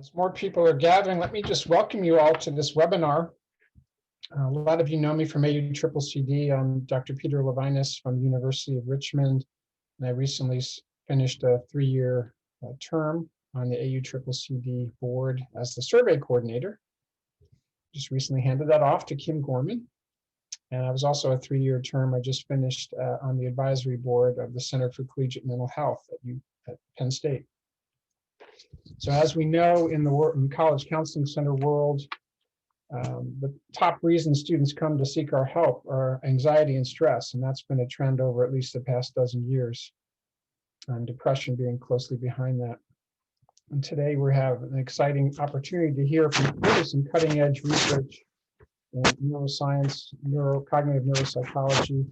As more people are gathering, let me just welcome you all to this webinar. A lot of you know me from AUCCCD. I'm Dr. Peter Levinas from the University of Richmond, and I recently finished a 3-year term on the AUCCCD board as the survey coordinator. Just recently handed that off to Kim Gorman. And I was also a 3-year term. I just finished on the advisory board of the Center for Collegiate Mental Health at Penn State. So as we know in the college counseling center world, the top reason students come to seek our help are anxiety and stress, and that's been a trend over at least the past dozen years, and depression being closely behind that. And today we have an exciting opportunity to hear from really some cutting-edge research in neuroscience, cognitive neuropsychology,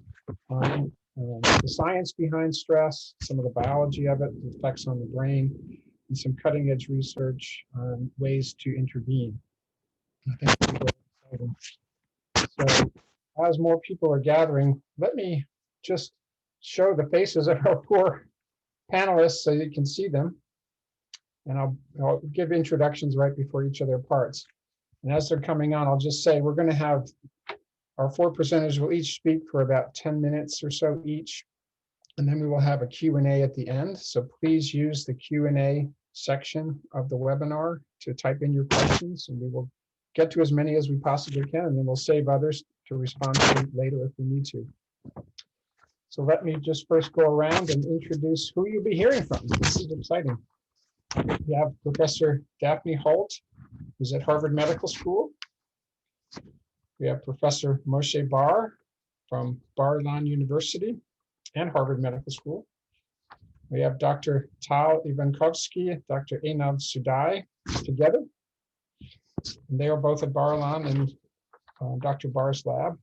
on the science behind stress, some of the biology of it, the effects on the brain, and some cutting-edge research on ways to intervene. I think it'll be very exciting. So, as more people are gathering, let me just show the faces of our four panelists so you can see them. And I'll give introductions right before each of their parts. And as they're coming on, I'll just say we're going to have our four presenters will each speak for about 10 minutes or so each. And then we will have a Q&A at the end. So please use the Q&A section of the webinar to type in your questions, and we will get to as many as we possibly can, and then we'll save others to respond to later if we need to. So let me just first go around and introduce who you'll be hearing from. This is exciting. We have Professor Daphne Holt, who's at Harvard Medical School. We have Professor Moshe Bar from Bar-Ilan University and Harvard Medical School. We have Dr. Tal Ivankovsky, Dr. Einav Sudai together. And they are both at Bar-Ilan and Dr. Bar's lab.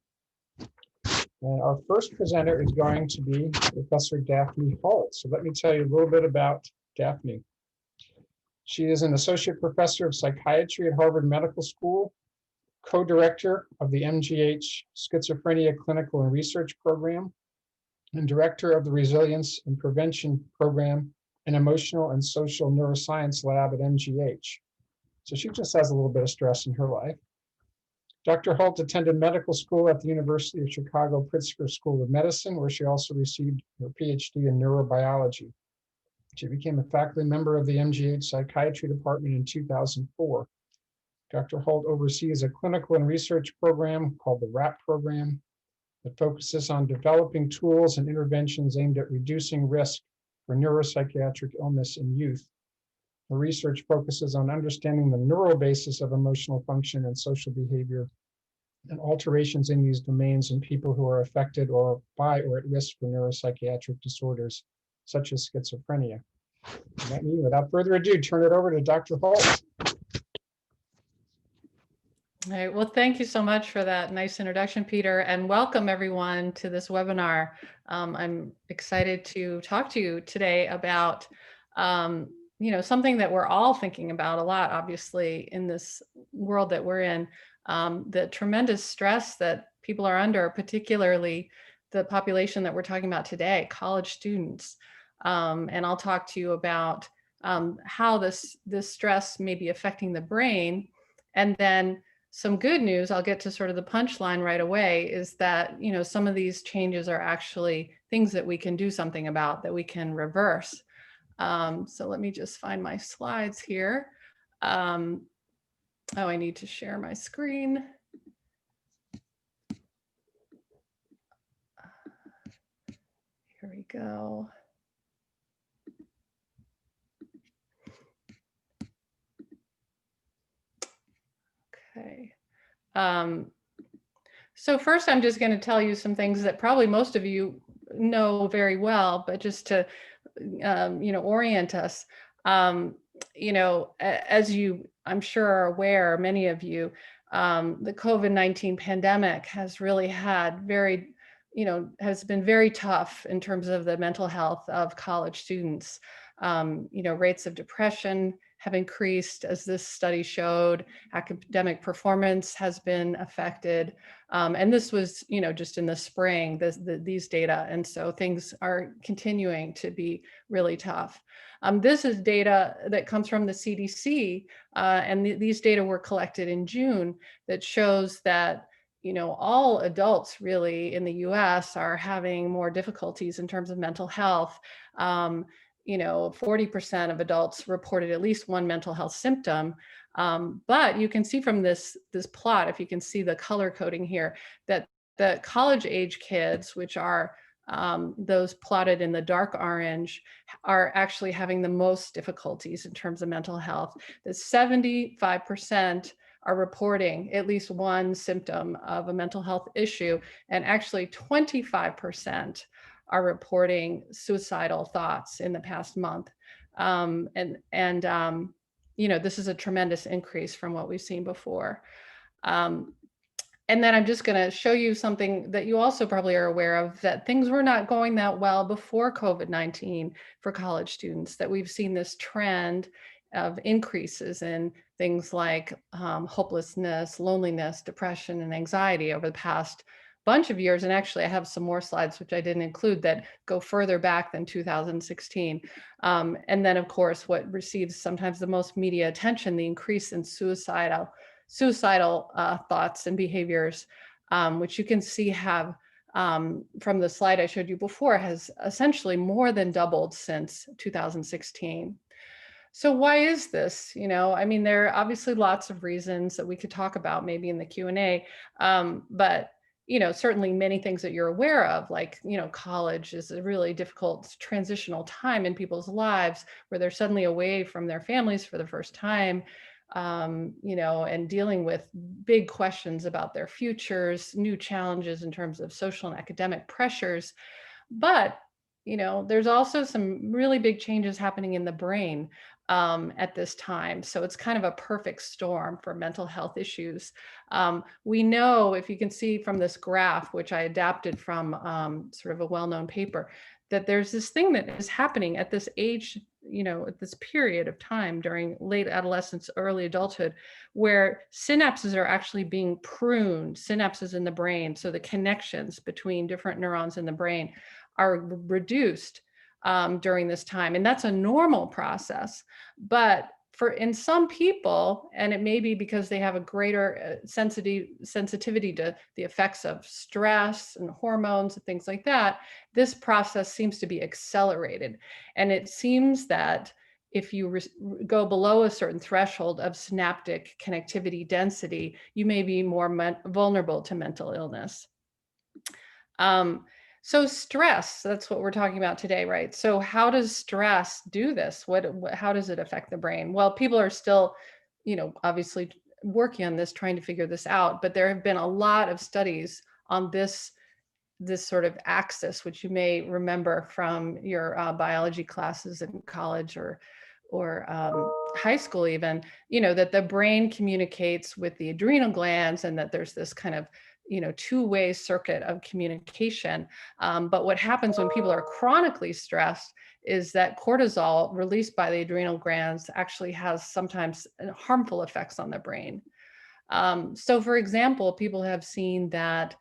And our first presenter is going to be Professor Daphne Holt. So let me tell you a little bit about Daphne. She is an associate professor of psychiatry at Harvard Medical School, co-director of the MGH Schizophrenia Clinical and Research Program, and director of the Resilience and Prevention Program and Emotional and Social Neuroscience Lab at MGH. So she just has a little bit of stress in her life. Dr. Holt attended medical school at the University of Chicago Pritzker School of Medicine, where she also received her PhD in neurobiology. She became a faculty member of the MGH Psychiatry Department in 2004. Dr. Holt oversees a clinical and research program called the WRAP program that focuses on developing tools and interventions aimed at reducing risk for neuropsychiatric illness in youth. The research focuses on understanding the neural basis of emotional function and social behavior and alterations in these domains in people who are affected or by or at risk for neuropsychiatric disorders, such as schizophrenia. Let me, without further ado, turn it over to Dr. Holt. All right, well, thank you so much for that nice introduction, Peter, and welcome everyone to this webinar. I'm excited to talk to you today about something that we're all thinking about a lot, obviously, in this world that we're in, the tremendous stress that people are under, particularly the population that we're talking about today, college students. And I'll talk to you about how this stress may be affecting the brain. And then some good news, I'll get to sort of the punchline right away, is that, some of these changes are actually things that we can do something about, that we can reverse. So let me just find my slides here. Oh, I need to share my screen. Here we go. Okay. So first, I'm just going to tell you some things that probably most of you know very well, but just to orient us. As you, I'm sure, are aware, many of you, the COVID-19 pandemic has really had has been very tough in terms of the mental health of college students. Rates of depression have increased, as this study showed. Academic performance has been affected. And this was, just in the spring, these data. And so things are continuing to be really tough. This is data that comes from the CDC, and these data were collected in June that shows that all adults really in the US are having more difficulties in terms of mental health. 40% of adults reported at least one mental health symptom. But you can see from this plot, if you can see the color coding here, that the college age kids, which are those plotted in the dark orange, are actually having the most difficulties in terms of mental health. That 75% are reporting at least one symptom of a mental health issue, and actually 25% are reporting suicidal thoughts in the past month. This is a tremendous increase from what we've seen before. And then I'm just going to show you something that you also probably are aware of, that things were not going that well before COVID-19 for college students, that we've seen this trend of increases in things like hopelessness, loneliness, depression, and anxiety over the past bunch of years. And actually, I have some more slides, which I didn't include, that go further back than 2016. And then, of course, what receives sometimes the most media attention, the increase in suicidal thoughts and behaviors, which you can see have, from the slide I showed you before, has essentially more than doubled since 2016. So why is this? There are obviously lots of reasons that we could talk about maybe in the Q&A, but certainly many things that you're aware of, like, college is a really difficult transitional time in people's lives where they're suddenly away from their families for the first time, and dealing with big questions about their futures, new challenges in terms of social and academic pressures. But, there's also some really big changes happening in the brain at this time. So it's kind of a perfect storm for mental health issues. We know, if you can see from this graph, which I adapted from sort of a well-known paper, that there's this thing that is happening at this age, at this period of time during late adolescence, early adulthood, where synapses are actually being pruned, synapses in the brain. So the connections between different neurons in the brain are reduced during this time. And that's a normal process. But in some people, and it may be because they have a greater sensitivity to the effects of stress and hormones and things like that, this process seems to be accelerated. And it seems that if you go below a certain threshold of synaptic connectivity density, you may be more vulnerable to mental illness. So stress, that's what we're talking about today, right? So how does stress do this? How does it affect the brain? Well, people are still, obviously working on this, trying to figure this out, but there have been a lot of studies on this sort of axis, which you may remember from your biology classes in college or high school even, that the brain communicates with the adrenal glands, and that there's this kind of two-way circuit of communication. But what happens when people are chronically stressed is that cortisol released by the adrenal glands actually has sometimes harmful effects on the brain. So for example, people have seen that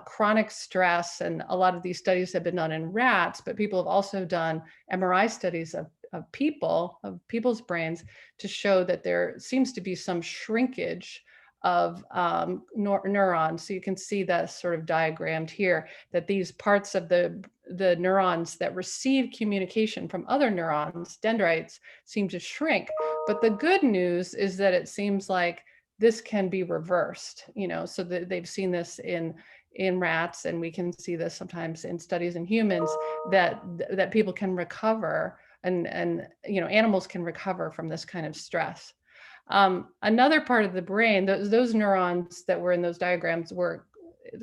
chronic stress, and a lot of these studies have been done in rats, but people have also done MRI studies of people's brains to show that there seems to be some shrinkage of neurons. So you can see that sort of diagrammed here, that these parts of the neurons that receive communication from other neurons, dendrites, seem to shrink. But the good news is that it seems like this can be reversed, so that they've seen this in rats, and we can see this sometimes in studies in humans, that people can recover, and animals can recover from this kind of stress. Another part of the brain, those neurons that were in those diagrams were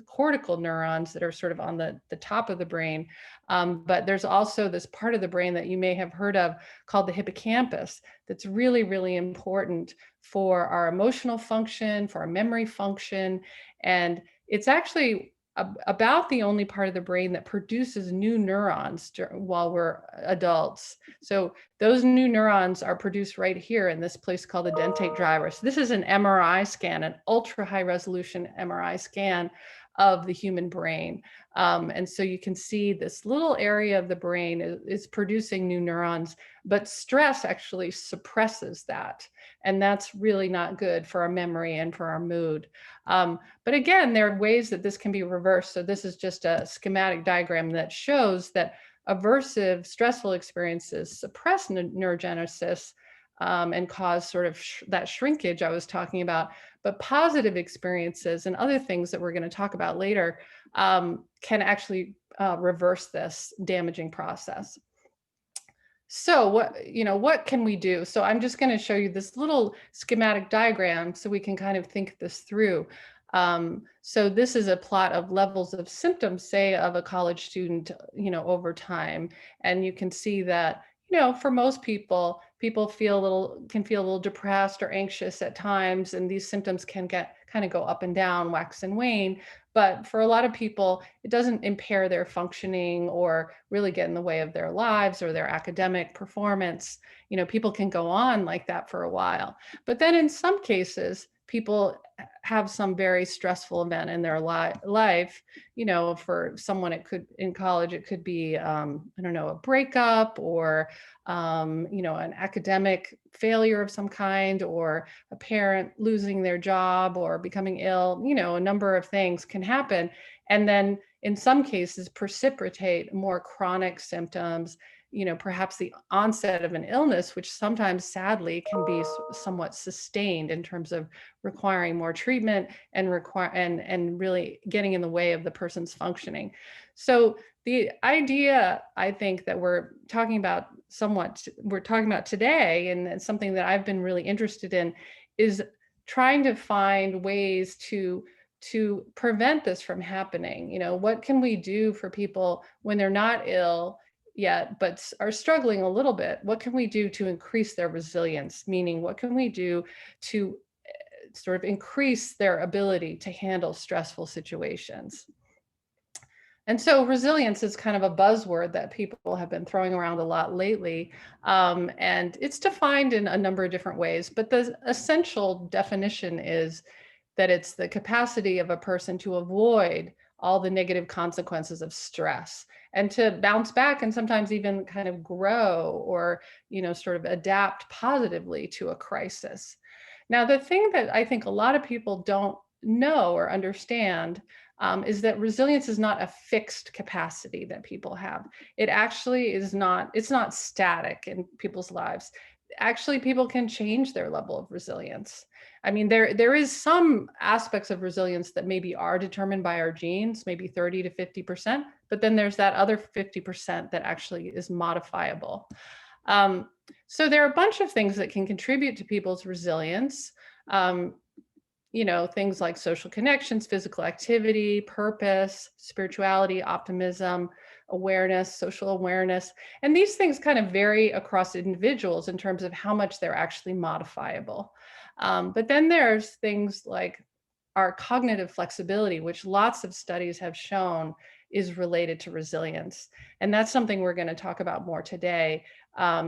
cortical neurons that are sort of on the top of the brain. But there's also this part of the brain that you may have heard of called the hippocampus, that's really, really important for our emotional function, for our memory function. And it's actually about the only part of the brain that produces new neurons while we're adults. So those new neurons are produced right here in this place called the dentate driver. So this is an MRI scan, an ultra high resolution MRI scan of the human brain. And so you can see this little area of the brain is producing new neurons, but stress actually suppresses that. And that's really not good for our memory and for our mood. But again, there are ways that this can be reversed. So this is just a schematic diagram that shows that aversive, stressful experiences suppress neurogenesis and cause sort of that shrinkage I was talking about. But positive experiences and other things that we're going to talk about later can actually reverse this damaging process. So what can we do? So I'm just going to show you this little schematic diagram so we can kind of think this through. So this is a plot of levels of symptoms, say, of a college student, over time. And you can see that, for most people, can feel a little depressed or anxious at times, and these symptoms can kind of go up and down, wax and wane. But for a lot of people, it doesn't impair their functioning or really get in the way of their lives or their academic performance. People can go on like that for a while. But then in some cases, people have some very stressful event in their life. For someone, in college, it could be, I don't know, a breakup or, an academic failure of some kind, or a parent losing their job or becoming ill. A number of things can happen. And then in some cases precipitate more chronic symptoms, perhaps the onset of an illness, which sometimes sadly can be somewhat sustained in terms of requiring more treatment and really getting in the way of the person's functioning. So the idea, I think, that we're talking about today, and something that I've been really interested in, is trying to find ways to prevent this from happening. What can we do for people when they're not ill yet, but are struggling a little bit? What can we do to increase their resilience? Meaning, what can we do to sort of increase their ability to handle stressful situations? And so resilience is kind of a buzzword that people have been throwing around a lot lately. And it's defined in a number of different ways, but the essential definition is that it's the capacity of a person to avoid all the negative consequences of stress and to bounce back and sometimes even kind of grow or, sort of adapt positively to a crisis. Now, the thing that I think a lot of people don't know or understand is that resilience is not a fixed capacity that people have. It actually is not, it's not static in people's lives. Actually, people can change their level of resilience. I mean, there is some aspects of resilience that maybe are determined by our genes, maybe 30 to 50%, but then there's that other 50% that actually is modifiable. So there are a bunch of things that can contribute to people's resilience. Things like social connections, physical activity, purpose, spirituality, optimism, awareness, social awareness. And these things kind of vary across individuals in terms of how much they're actually modifiable. But then there's things like our cognitive flexibility, which lots of studies have shown is related to resilience. And that's something we're going to talk about more today,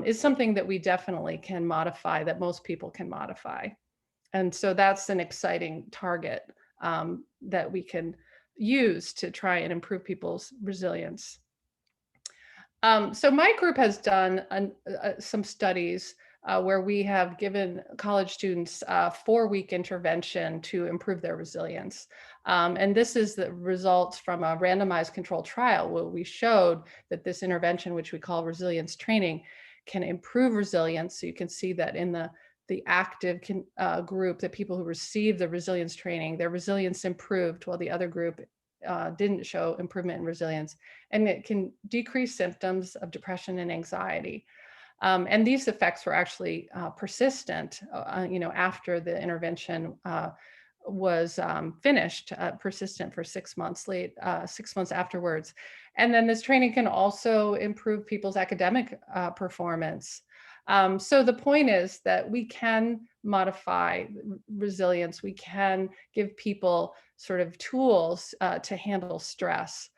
is something that we definitely can modify, that most people can modify. And so that's an exciting target that we can use to try and improve people's resilience. So my group has done some studies where we have given college students a 4-week intervention to improve their resilience. And this is the results from a randomized controlled trial where we showed that this intervention, which we call resilience training, can improve resilience. So you can see that in the active group, the people who received the resilience training, their resilience improved while the other group didn't show improvement in resilience. And it can decrease symptoms of depression and anxiety. And these effects were actually persistent, after the intervention was finished, persistent for 6 months 6 months afterwards. And then this training can also improve people's academic performance. So the point is that we can modify resilience. We can give people sort of tools to handle stress,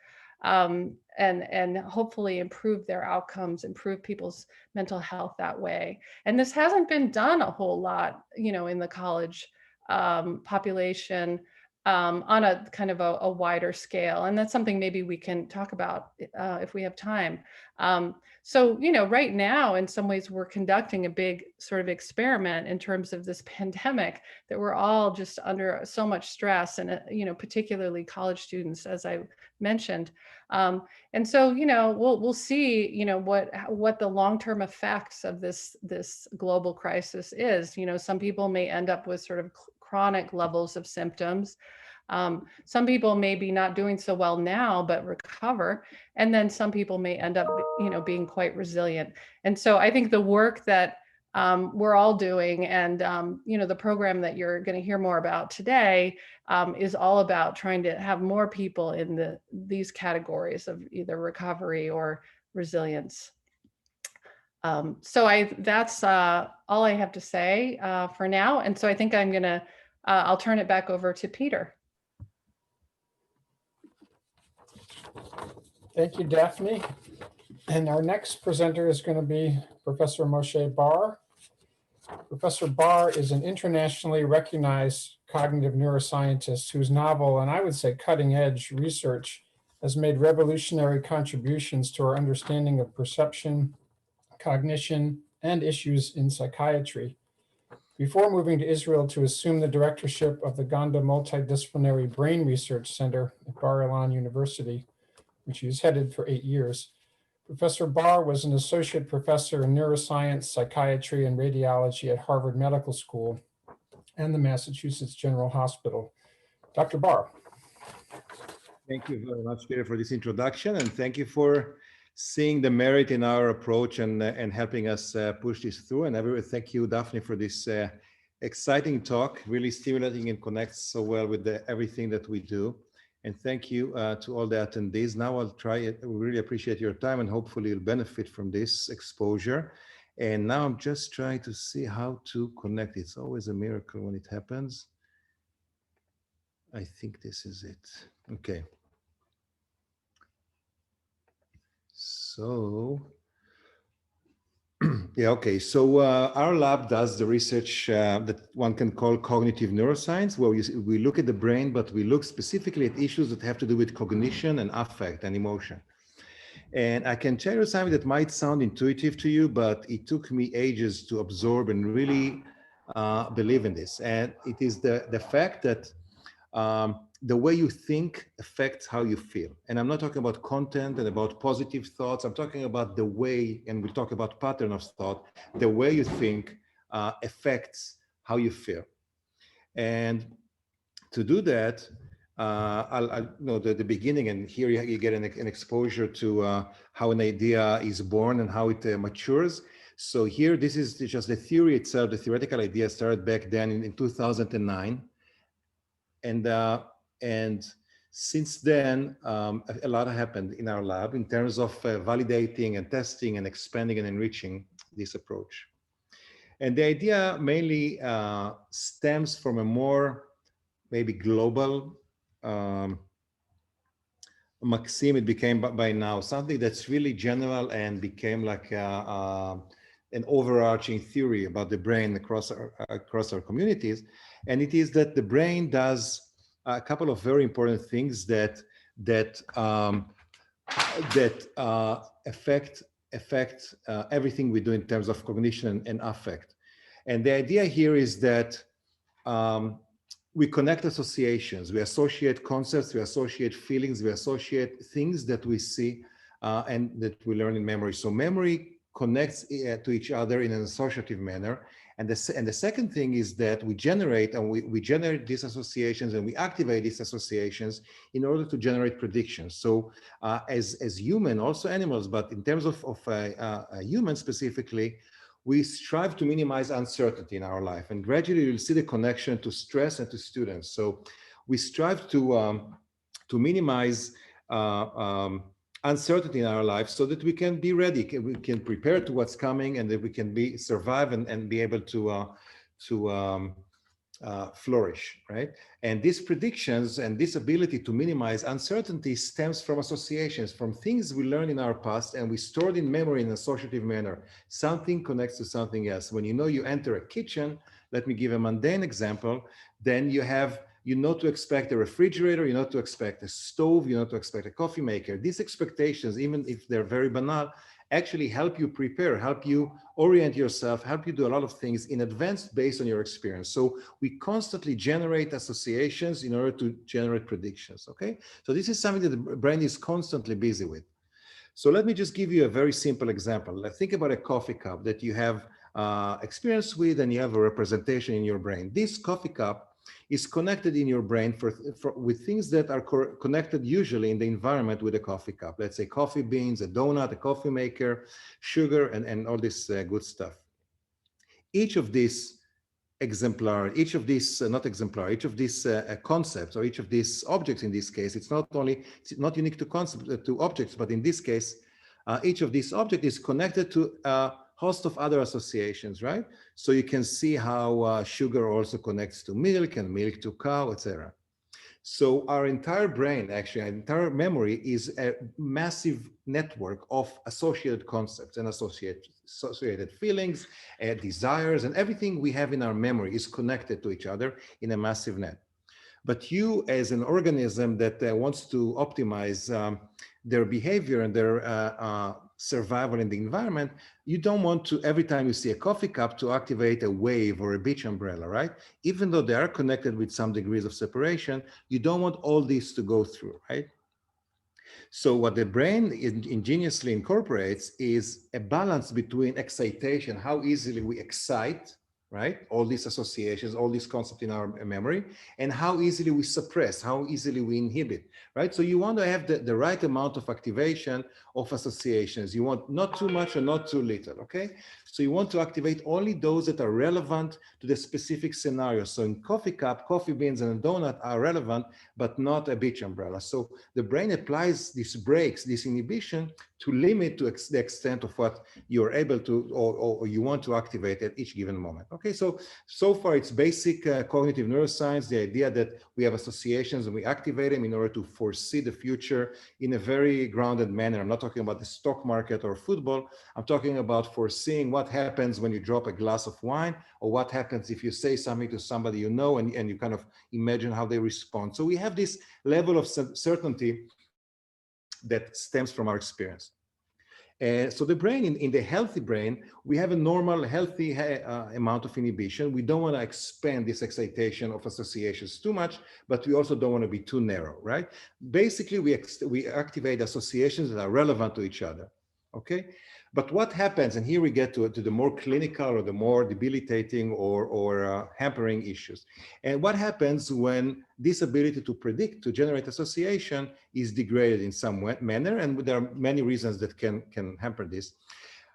and hopefully improve their outcomes, improve people's mental health that way. And this hasn't been done a whole lot, in the college population, on a kind of a wider scale. And that's something maybe we can talk about if we have time. So, right now, in some ways, we're conducting a big sort of experiment in terms of this pandemic, that we're all just under so much stress, and, particularly college students, as I mentioned. And so, we'll see, what the long-term effects of this global crisis is. Some people may end up with sort of chronic levels of symptoms. Some people may be not doing so well now, but recover. And then some people may end up, being quite resilient. And so I think the work that we're all doing, and the program that you're going to hear more about today, is all about trying to have more people in these categories of either recovery or resilience. So that's all I have to say for now. And so I think I'll turn it back over to Peter. Thank you, Daphne. And our next presenter is going to be Professor Moshe Bar. Professor Bar is an internationally recognized cognitive neuroscientist whose novel, and I would say cutting edge research, has made revolutionary contributions to our understanding of perception, cognition, and issues in psychiatry. Before moving to Israel to assume the directorship of the Gonda Multidisciplinary Brain Research Center at Bar-Ilan University, which he has headed for 8 years, Professor Bar was an associate professor in neuroscience, psychiatry, and radiology at Harvard Medical School and the Massachusetts General Hospital. Dr. Bar. Thank you very much, Peter, for this introduction, and thank you for seeing the merit in our approach and helping us push this through. And thank you, Daphne, for this exciting talk, really stimulating and connects so well with everything that we do. And thank you to all the attendees. Now I'll try it. We really appreciate your time, and hopefully you'll benefit from this exposure. And now I'm just trying to see how to connect. It's always a miracle when it happens. I think this is it. Okay. So, yeah, okay. So our lab does the research that one can call cognitive neuroscience, where we look at the brain, but we look specifically at issues that have to do with cognition and affect and emotion. And I can tell you something that might sound intuitive to you, but it took me ages to absorb and really believe in this. And it is the fact that the way you think affects how you feel. And I'm not talking about content and about positive thoughts. I'm talking about the way, and we'll talk about pattern of thought, the way you think affects how you feel. And to do that, I'll know the beginning, and here you get an exposure to how an idea is born and how it matures. So here, this is just the theory itself. The theoretical idea started back then in 2009. And since then, a lot happened in our lab in terms of validating and testing and expanding and enriching this approach. And the idea mainly stems from a more maybe global maxim. It became by now something that's really general and became like an overarching theory about the brain across our communities. And it is that the brain does a couple of very important things that affect everything we do in terms of cognition and affect. And the idea here is that we connect associations, we associate concepts, we associate feelings, we associate things that we see and that we learn in memory. So memory connects to each other in an associative manner. And the second thing is that we generate these associations, and we activate these associations in order to generate predictions. So as human, also animals, but in terms of humans specifically, we strive to minimize uncertainty in our life. And gradually you'll see the connection to stress and to students. So we strive to minimize uncertainty in our life so that we can be ready, we can prepare to what's coming, and that we can survive and be able to flourish, right? And these predictions and this ability to minimize uncertainty stems from associations, from things we learned in our past and we stored in memory in an associative manner. Something connects to something else. When you know you enter a kitchen, let me give a mundane example, then you know to expect a refrigerator, you know to expect a stove, you know to expect a coffee maker. These expectations, even if they're very banal, actually help you prepare, help you orient yourself, help you do a lot of things in advance based on your experience. So we constantly generate associations in order to generate predictions, okay? So this is something that the brain is constantly busy with. So let me just give you a very simple example. Let's think about a coffee cup that you have experience with and you have a representation in your brain. This coffee cup is connected in your brain with things that are connected usually in the environment with a coffee cup. Let's say coffee beans, a donut, a coffee maker, sugar, and all this good stuff. Each of these each of these concepts or each of these objects in this case, it's not unique to concepts, to objects, but in this case, each of these objects is connected to a host of other associations, right? So you can see how sugar also connects to milk and milk to cow, etc. So our entire brain, actually, our entire memory is a massive network of associated concepts and associated feelings, desires, and everything we have in our memory is connected to each other in a massive net. But you, as an organism that wants to optimize their behavior and their survival in the environment, you don't want to, every time you see a coffee cup, to activate a wave or a beach umbrella, right? Even though they are connected with some degrees of separation, you don't want all these to go through, right? So what the brain ingeniously incorporates is a balance between excitation, how easily we excite, right? All these associations, all these concepts in our memory, and how easily we suppress, how easily we inhibit, right? So you want to have the right amount of activation of associations. You want not too much or not too little, okay? So you want to activate only those that are relevant to the specific scenario. So in coffee cup, coffee beans and a donut are relevant, but not a beach umbrella. So the brain applies these brakes, this inhibition, to limit to the extent of what you're able to or you want to activate at each given moment. Okay, so far it's basic cognitive neuroscience, the idea that we have associations and we activate them in order to foresee the future in a very grounded manner. I'm not talking about the stock market or football. I'm talking about foreseeing what happens when you drop a glass of wine, or what happens if you say something to somebody you know and you kind of imagine how they respond. So we have this level of certainty that stems from our experience. So the brain, in the healthy brain, we have a normal, healthy amount of inhibition. We don't want to expand this excitation of associations too much, but we also don't want to be too narrow, right? Basically, we activate associations that are relevant to each other, okay? But what happens, and here we get to the more clinical or the more debilitating or hampering issues. And what happens when this ability to predict, to generate association is degraded in some manner? And there are many reasons that can hamper this.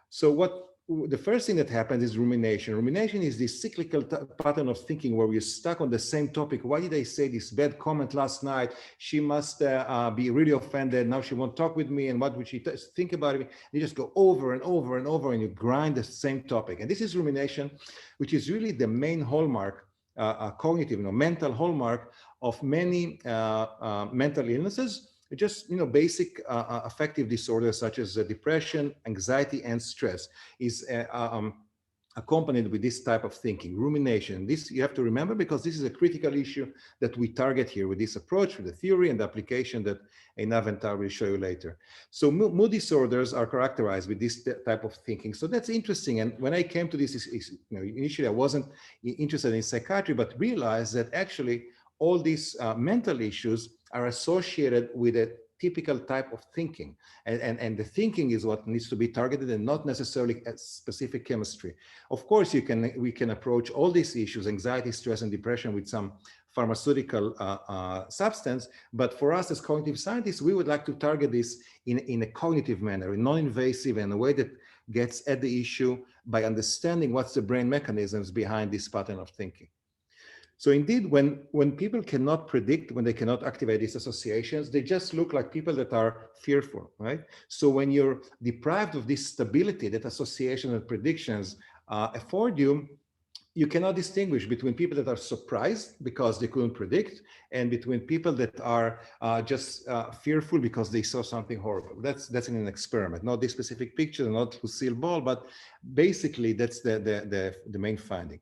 So the first thing that happens is rumination. Rumination is this cyclical pattern of thinking where we're stuck on the same topic. Why did I say this bad comment last night? She must be really offended. Now she won't talk with me. And what would she think about me? You just go over and over and over and you grind the same topic. And this is rumination, which is really the main hallmark, cognitive, mental hallmark of many mental illnesses. Just basic affective disorders such as depression, anxiety, and stress is accompanied with this type of thinking, rumination. This you have to remember, because this is a critical issue that we target here with this approach, with the theory and the application that Einav and Tal will show you later. So mood disorders are characterized with this type of thinking. So that's interesting. And when I came to this, initially I wasn't interested in psychiatry, but realized that actually all these mental issues are associated with a typical type of thinking. And the thinking is what needs to be targeted and not necessarily a specific chemistry. Of course, we can approach all these issues, anxiety, stress, and depression, with some pharmaceutical substance. But for us as cognitive scientists, we would like to target this in a cognitive manner, in non-invasive, and a way that gets at the issue by understanding what's the brain mechanisms behind this pattern of thinking. So indeed, when people cannot predict, when they cannot activate these associations, they just look like people that are fearful, right? So when you're deprived of this stability that association and predictions afford you, you cannot distinguish between people that are surprised because they couldn't predict and between people that are just fearful because they saw something horrible. That's in an experiment, not this specific picture, not Lucille Ball, but basically that's the main finding.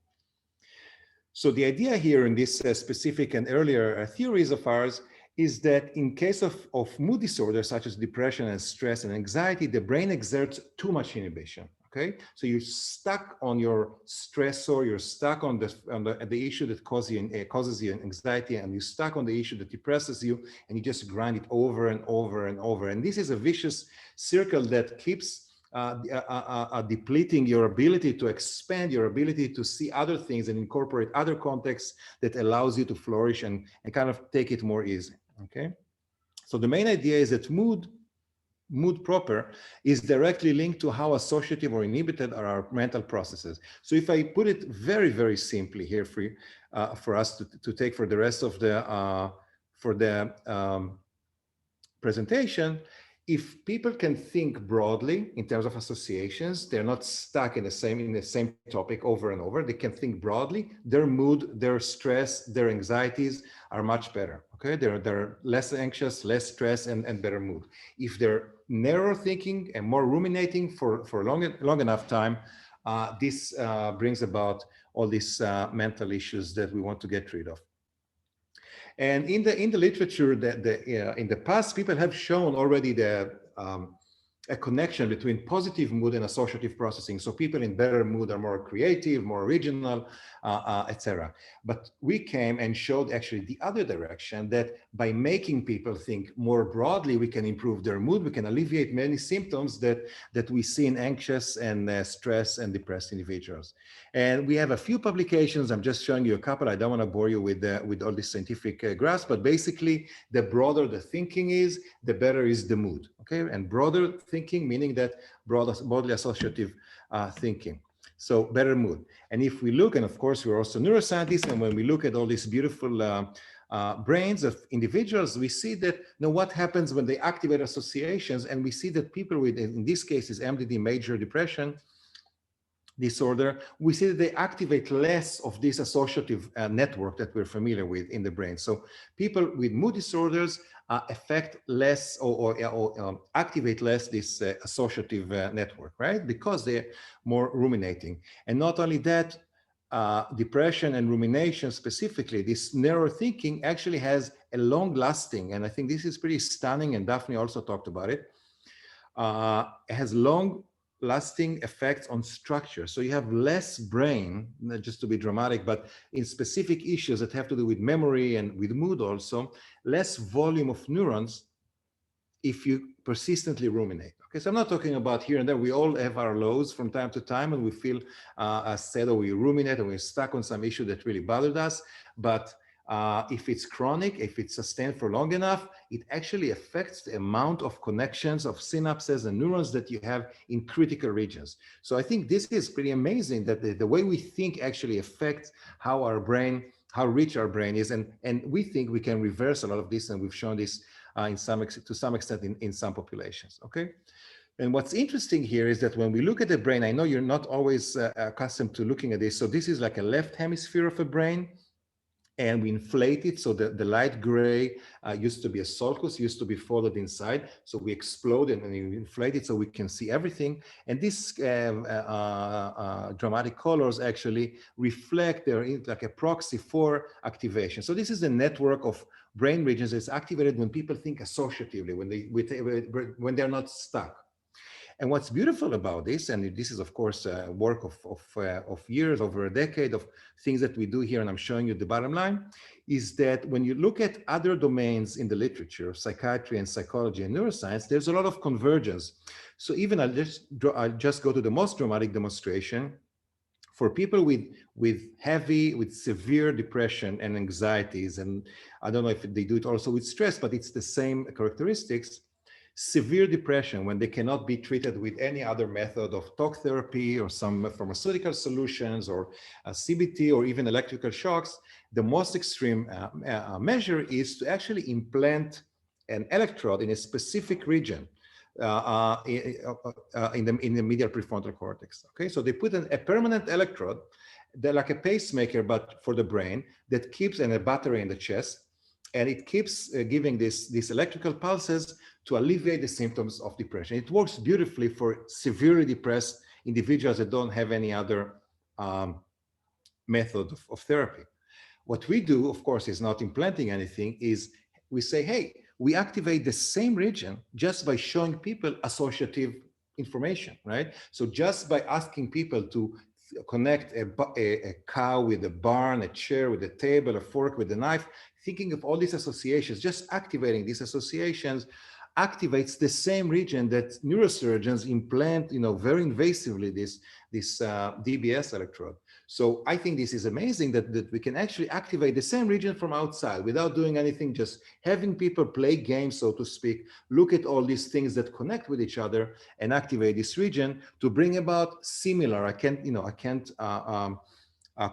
So the idea here in this specific and earlier theories of ours is that in case of mood disorders such as depression and stress and anxiety, the brain exerts too much inhibition. Okay, so you're stuck on your stressor, you're stuck on the issue that causes you anxiety, and you're stuck on the issue that depresses you, and you just grind it over and over and over. And this is a vicious circle that keeps depleting your ability to expand, your ability to see other things and incorporate other contexts that allows you to flourish and kind of take it more easy. Okay, so the main idea is that mood proper is directly linked to how associative or inhibited are our mental processes. So if I put it very, very simply here for us to take for the rest of the presentation, if people can think broadly in terms of associations, they're not stuck in the same topic over and over. They can think broadly. Their mood, their stress, their anxieties are much better. Okay, they're less anxious, less stress, and better mood. If they're narrow thinking and more ruminating for long enough time, this brings about all these mental issues that we want to get rid of. And in the literature, in the past, people have shown already a connection between positive mood and associative processing. So people in better mood are more creative, more original, etc. But we came and showed actually the other direction, that by making people think more broadly, we can improve their mood. We can alleviate many symptoms that we see in anxious and stressed and depressed individuals. And we have a few publications. I'm just showing you a couple. I don't want to bore you with all this scientific graphs, but basically, the broader the thinking is, the better is the mood. Okay, and broader thinking meaning that broadly associative thinking. So better mood. And if we look, and of course we're also neuroscientists, and when we look at all these beautiful brains of individuals, we see that what happens when they activate associations, and we see that people with, in this case, is MDD, major depression disorder, we see that they activate less of this associative network that we're familiar with in the brain. So people with mood disorders affect less or activate less this associative network, right? Because they're more ruminating. And not only that, depression and rumination specifically, this narrow thinking actually has a long lasting, and I think this is pretty stunning, and Daphne also talked about it, it has long lasting effects on structure. So you have less brain, not just to be dramatic, but in specific issues that have to do with memory and with mood also, less volume of neurons if you persistently ruminate. Okay, so I'm not talking about here and there. We all have our lows from time to time, and we feel sad, or we ruminate and we're stuck on some issue that really bothered us. But if it's chronic, if it's sustained for long enough, it actually affects the amount of connections of synapses and neurons that you have in critical regions. So I think this is pretty amazing that the way we think actually affects how our brain, how rich our brain is. And we think we can reverse a lot of this, and we've shown this to some extent in some populations, okay? And what's interesting here is that when we look at the brain, I know you're not always accustomed to looking at this. So this is like a left hemisphere of a brain, and we inflate it. So the light gray used to be a sulcus, used to be folded inside. So we explode and we inflate it so we can see everything. And these dramatic colors actually reflect, they're like a proxy for activation. So this is a network of brain regions that's activated when people think associatively, when they're not stuck. And what's beautiful about this, and this is of course work of years, over a decade of things that we do here, and I'm showing you the bottom line, is that when you look at other domains in the literature, psychiatry and psychology and neuroscience, there's a lot of convergence. So even I'll just go to the most dramatic demonstration. For people with severe depression and anxieties, and I don't know if they do it also with stress, but it's the same characteristics. Severe depression, when they cannot be treated with any other method of talk therapy or some pharmaceutical solutions or CBT or even electrical shocks, the most extreme measure is to actually implant an electrode in a specific region in the medial prefrontal cortex. Okay, so they put a permanent electrode they're like a pacemaker, but for the brain that keeps, and a battery in the chest, and it keeps giving these electrical pulses to alleviate the symptoms of depression. It works beautifully for severely depressed individuals that don't have any other method of therapy. What we do, of course, is not implanting anything, is we say, hey, we activate the same region just by showing people associative information, right? So just by asking people to connect a cow with a barn, a chair with a table, a fork with a knife, thinking of all these associations, just activating these associations activates the same region that neurosurgeons implant, very invasively, this DBS electrode. So I think this is amazing that we can actually activate the same region from outside without doing anything, just having people play games, so to speak, look at all these things that connect with each other and activate this region to bring about similar. I can't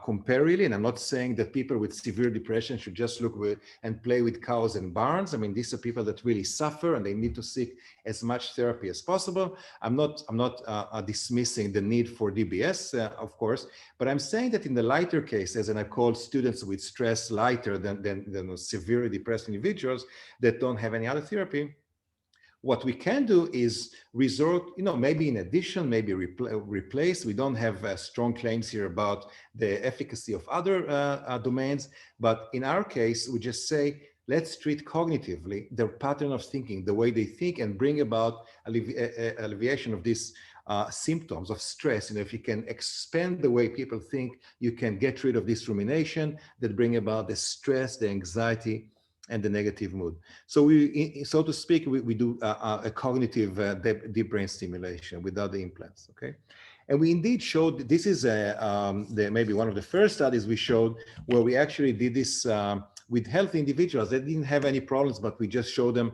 compare really, and I'm not saying that people with severe depression should just look with and play with cows and barns. I mean, these are people that really suffer and they need to seek as much therapy as possible. I'm not dismissing the need for DBS, of course, but I'm saying that in the lighter cases, and I call students with stress lighter than severely depressed individuals that don't have any other therapy, what we can do is resort, maybe in addition, maybe replace. We don't have strong claims here about the efficacy of other domains, but in our case, we just say, let's treat cognitively their pattern of thinking, the way they think, and bring about alleviation of these symptoms of stress. If you can expand the way people think, you can get rid of this rumination that bring about the stress, the anxiety, and the negative mood. So so to speak, we do a cognitive deep brain stimulation without the implants, okay? And we indeed showed, this is maybe one of the first studies we showed where we actually did this with healthy individuals that didn't have any problems, but we just showed them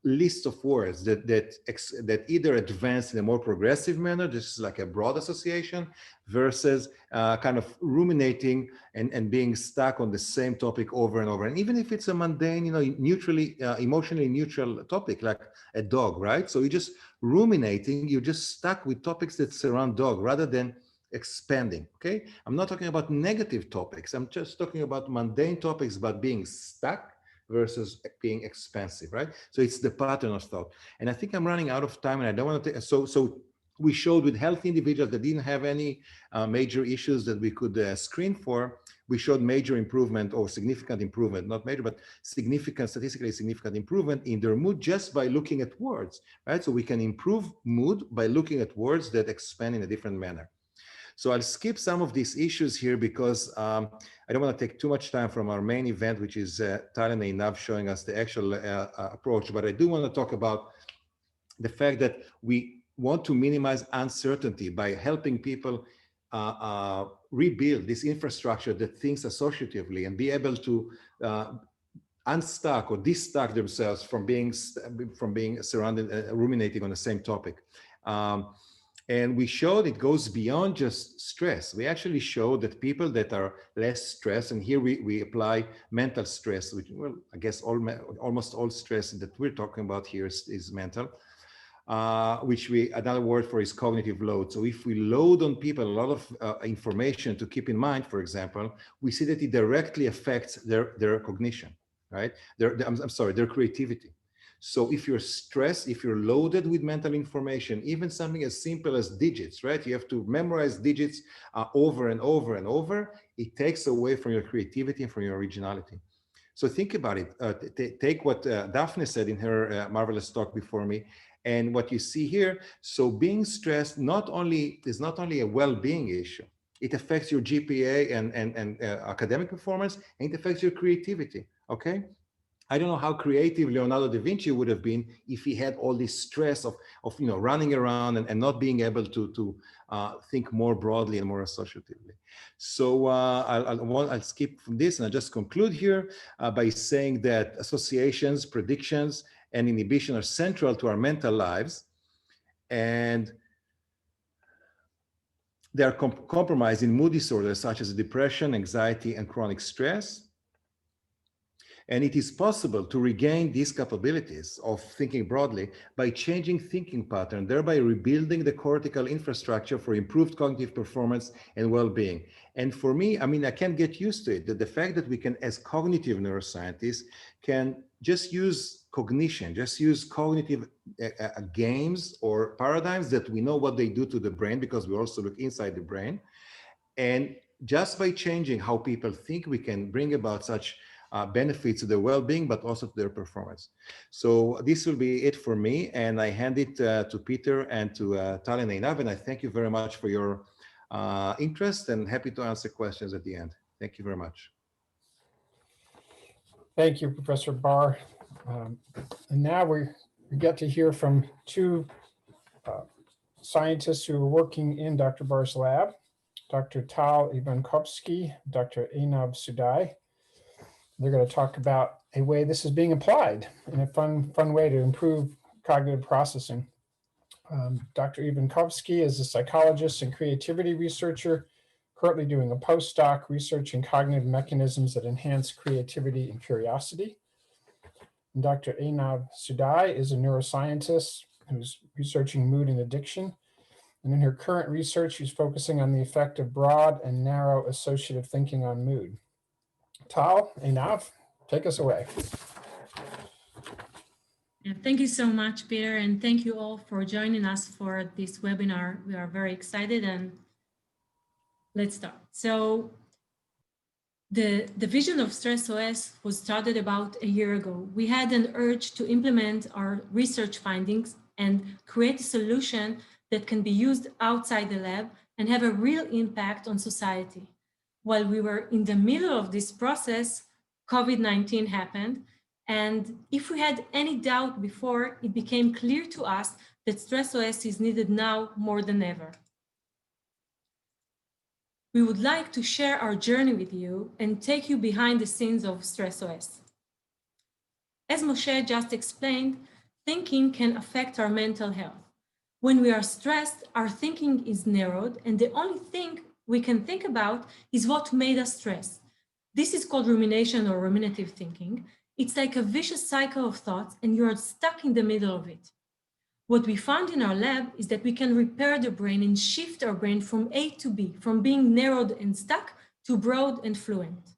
list of words that either advance in a more progressive manner, this is like a broad association, versus kind of ruminating and being stuck on the same topic over and over. And even if it's a mundane, neutrally, emotionally neutral topic, like a dog, right? So you're just ruminating, you're just stuck with topics that surround dog rather than expanding, okay? I'm not talking about negative topics. I'm just talking about mundane topics, but being stuck versus being expansive, right? So it's the pattern of thought. And I think I'm running out of time, and I don't want to take, so we showed with healthy individuals that didn't have any major issues that we could screen for, we showed major improvement or significant improvement, not major, but significant, statistically significant improvement in their mood just by looking at words, right? So we can improve mood by looking at words that expand in a different manner. So I'll skip some of these issues here because I don't want to take too much time from our main event, which is Tal and Einav showing us the actual approach. But I do want to talk about the fact that we want to minimize uncertainty by helping people rebuild this infrastructure that thinks associatively and be able to unstuck or destuck themselves from being surrounded, ruminating on the same topic. And we showed it goes beyond just stress. We actually showed that people that are less stressed, and here we apply mental stress, which, well, I guess almost all stress that we're talking about here is mental, which another word for is cognitive load. So if we load on people a lot of information to keep in mind, for example, we see that it directly affects their cognition, right? I'm sorry, their creativity. So if you're stressed, if you're loaded with mental information, even something as simple as digits, right? You have to memorize digits over and over and over. It takes away from your creativity and from your originality. So think about it. Take what Daphne said in her marvelous talk before me, and what you see here. So being stressed is not only a well-being issue. It affects your GPA and academic performance, and it affects your creativity. Okay. I don't know how creative Leonardo da Vinci would have been if he had all this stress of running around and not being able to think more broadly and more associatively. So I'll skip from this and I'll just conclude here by saying that associations, predictions, and inhibition are central to our mental lives, and they are compromised in mood disorders such as depression, anxiety, and chronic stress. And it is possible to regain these capabilities of thinking broadly by changing thinking pattern, thereby rebuilding the cortical infrastructure for improved cognitive performance and well-being. And for me, I mean, I can't get used to it, that the fact that we can, as cognitive neuroscientists, can just use cognition, just use cognitive games or paradigms that we know what they do to the brain, because we also look inside the brain. And just by changing how people think, we can bring about such benefits to their well-being, but also to their performance. So this will be it for me. And I hand it to Peter and to Tal and Einav, and I thank you very much for your interest, and happy to answer questions at the end. Thank you very much. Thank you, Professor Bar. And now we get to hear from two scientists who are working in Dr. Bar's lab, Dr. Tal Ivankovsky, Dr. Einav Sudai. They're going to talk about a way this is being applied in a fun way to improve cognitive processing. Dr. Ivankovsky is a psychologist and creativity researcher, currently doing a postdoc researching cognitive mechanisms that enhance creativity and curiosity. And Dr. Einav Sudai is a neuroscientist who's researching mood and addiction. And in her current research, she's focusing on the effect of broad and narrow associative thinking on mood. Tal, Einav, take us away. Thank you so much, Peter, and thank you all for joining us for this webinar. We are very excited, and let's start. So the vision of Stress.o.s was started about a year ago. We had an urge to implement our research findings and create a solution that can be used outside the lab and have a real impact on society. While we were in the middle of this process, COVID-19 happened. And if we had any doubt before, it became clear to us that Stress.o.s is needed now more than ever. We would like to share our journey with you and take you behind the scenes of Stress.o.s. As Moshe just explained, thinking can affect our mental health. When we are stressed, our thinking is narrowed, and the only thing we can think about is what made us stressed. This is called rumination or ruminative thinking. It's like a vicious cycle of thoughts, and you are stuck in the middle of it. What we found in our lab is that we can repair the brain and shift our brain from A to B, from being narrowed and stuck to broad and fluent.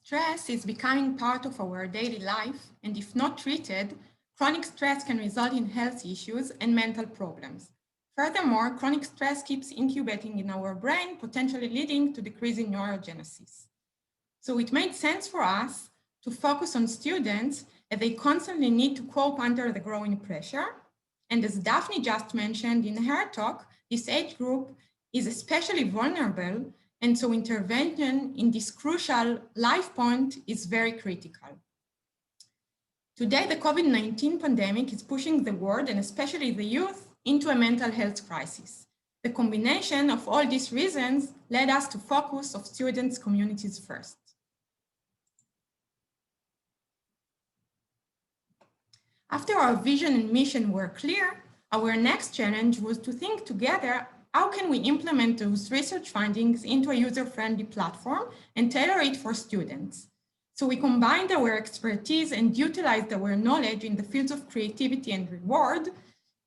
Stress is becoming part of our daily life, and if not treated, chronic stress can result in health issues and mental problems. Furthermore, chronic stress keeps incubating in our brain, potentially leading to decreasing neurogenesis. So it made sense for us to focus on students as they constantly need to cope under the growing pressure. And as Daphne just mentioned in her talk, this age group is especially vulnerable, and so intervention in this crucial life point is very critical. Today, the COVID-19 pandemic is pushing the world, and especially the youth, into a mental health crisis. The combination of all these reasons led us to focus on students' communities first. After our vision and mission were clear, our next challenge was to think together, how can we implement those research findings into a user-friendly platform and tailor it for students? So we combined our expertise and utilized our knowledge in the fields of creativity and reward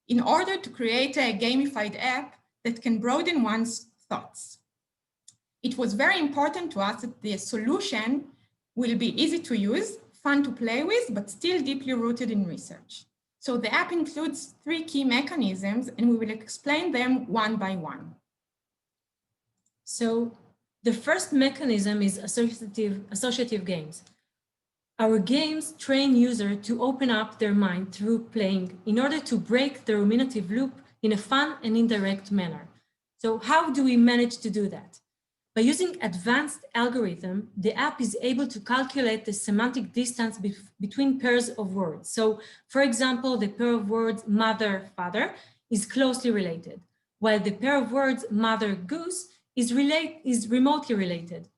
in order to create a gamified app that can broaden one's thoughts. It was very important to us that the solution will be easy to use, fun to play with, but still deeply rooted in research. So the app includes 3 key mechanisms, and we will explain them one by one. So the first mechanism is associative games. Our games train users to open up their mind through playing in order to break the ruminative loop in a fun and indirect manner. So how do we manage to do that? By using advanced algorithm, the app is able to calculate the semantic distance between pairs of words. So for example, the pair of words mother, father is closely related, while the pair of words mother, goose is remotely related.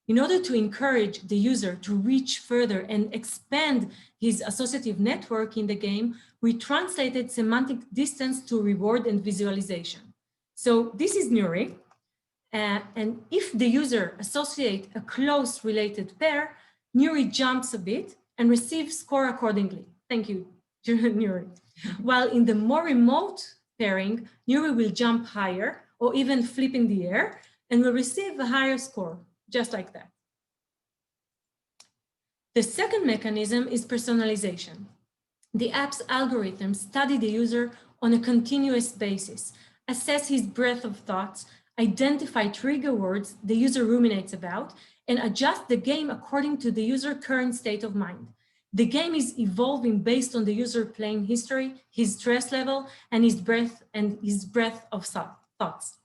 In order to encourage the user to reach further and expand his associative network in the game, we translated semantic distance to reward and visualization. So this is NURI. And if the user associates a close related pair, Nuri jumps a bit and receives score accordingly. Thank you, Nuri. While in the more remote pairing, Nuri will jump higher or even flip in the air and will receive a higher score, just like that. The second mechanism is personalization. The app's algorithms study the user on a continuous basis, assess his breadth of thoughts, identify trigger words the user ruminates about, and adjust the game according to the user's current state of mind. The game is evolving based on the user playing history, his stress level, and his breadth of thoughts.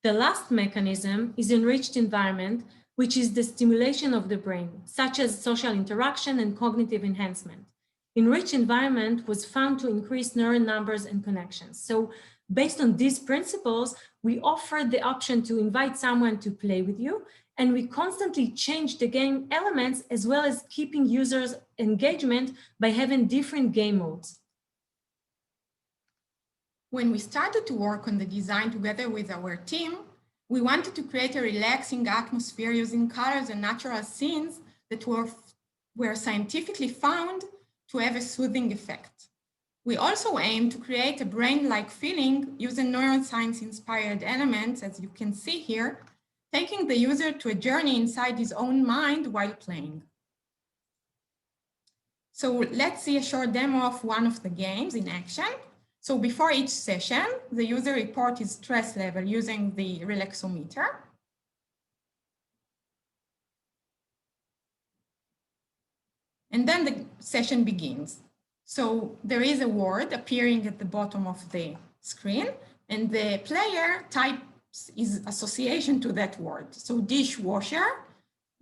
The last mechanism is enriched environment, which is the stimulation of the brain, such as social interaction and cognitive enhancement. Enriched environment was found to increase neuron numbers and connections. So based on these principles, we offered the option to invite someone to play with you, and we constantly change the game elements as well as keeping users' engagement by having different game modes. When we started to work on the design together with our team, we wanted to create a relaxing atmosphere using colors and natural scenes that were scientifically found to have a soothing effect. We also aim to create a brain-like feeling using neuroscience-inspired elements, as you can see here, taking the user to a journey inside his own mind while playing. So let's see a short demo of one of the games in action. So before each session, the user reports his stress level using the relaxometer. And then the session begins. So there is a word appearing at the bottom of the screen, and the player types his association to that word. So dishwasher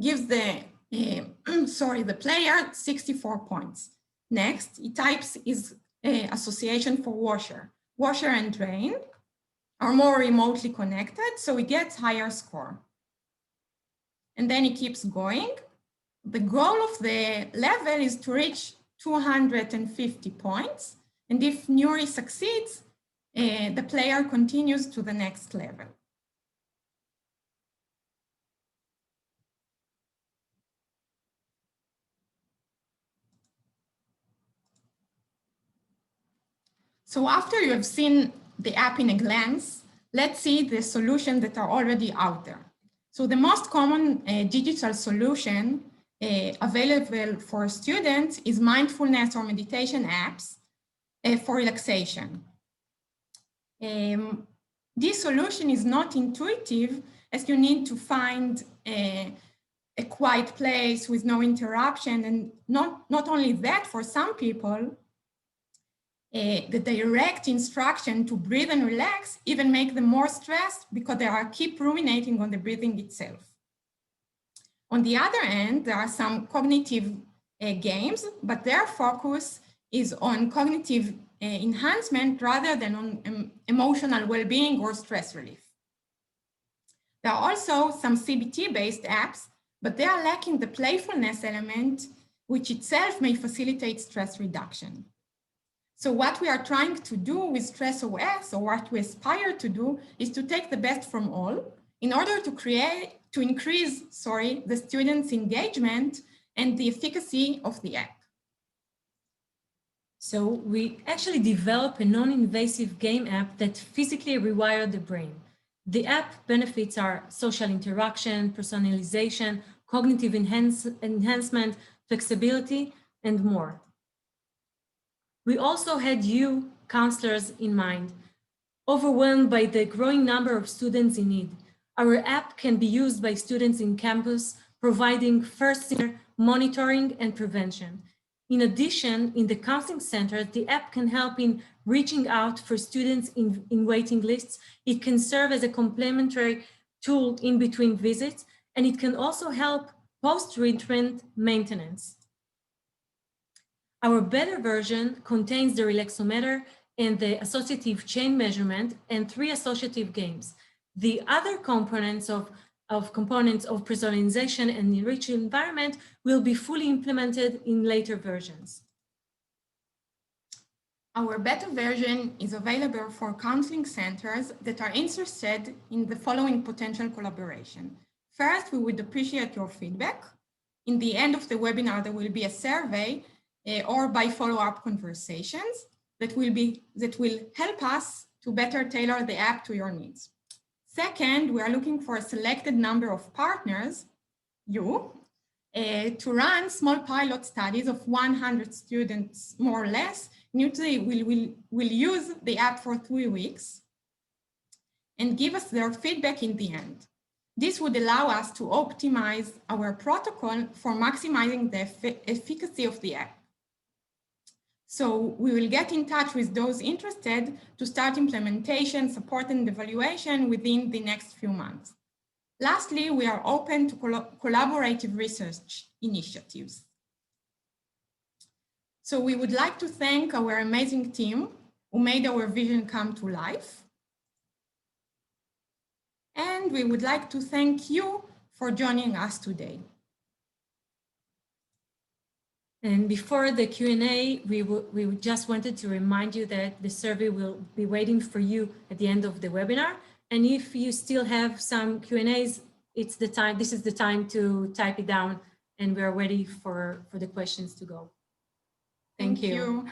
gives the player 64 points. Next, he types his association for washer. Washer and drain are more remotely connected, so he gets higher score. And then he keeps going. The goal of the level is to reach 250 points. And if Nuri succeeds, the player continues to the next level. So after you have seen the app in a glance, let's see the solutions that are already out there. So the most common digital solution available for students is mindfulness or meditation apps for relaxation. This solution is not intuitive, as you need to find a quiet place with no interruption. And not only that, for some people, the direct instruction to breathe and relax even make them more stressed because they keep ruminating on the breathing itself. On the other hand, there are some cognitive games, but their focus is on cognitive enhancement rather than on emotional well-being or stress relief. There are also some CBT-based apps, but they are lacking the playfulness element, which itself may facilitate stress reduction. So what we are trying to do with Stress.o.s, or what we aspire to do, is to take the best from all in order to increase the students' engagement and the efficacy of the app. So we actually develop a non-invasive game app that physically rewires the brain. The app benefits are social interaction, personalization, cognitive enhancement, flexibility, and more. We also had you, counselors, in mind. Overwhelmed by the growing number of students in need, our app can be used by students in campus, providing first-year monitoring and prevention. In addition, in the counseling center, the app can help in reaching out for students in waiting lists. It can serve as a complementary tool in between visits, and it can also help post-treatment maintenance. Our beta version contains the relaxometer and the associative chain measurement and 3 associative games. The other components of personalization and enriched environment will be fully implemented in later versions. Our beta version is available for counseling centers that are interested in the following potential collaboration. First, we would appreciate your feedback. In the end of the webinar, there will be a survey or by follow-up conversations that will help us to better tailor the app to your needs. Second, we are looking for a selected number of partners, to run small pilot studies of 100 students, more or less. Usually will use the app for 3 weeks and give us their feedback in the end. This would allow us to optimize our protocol for maximizing the efficacy of the app. So we will get in touch with those interested to start implementation, support, and evaluation within the next few months. Lastly, we are open to collaborative research initiatives. So we would like to thank our amazing team who made our vision come to life. And we would like to thank you for joining us today. And before the Q&A, we just wanted to remind you that the survey will be waiting for you at the end of the webinar. And if you still have some Q&As, this is the time to type it down, and we are ready for the questions to go. Thank you.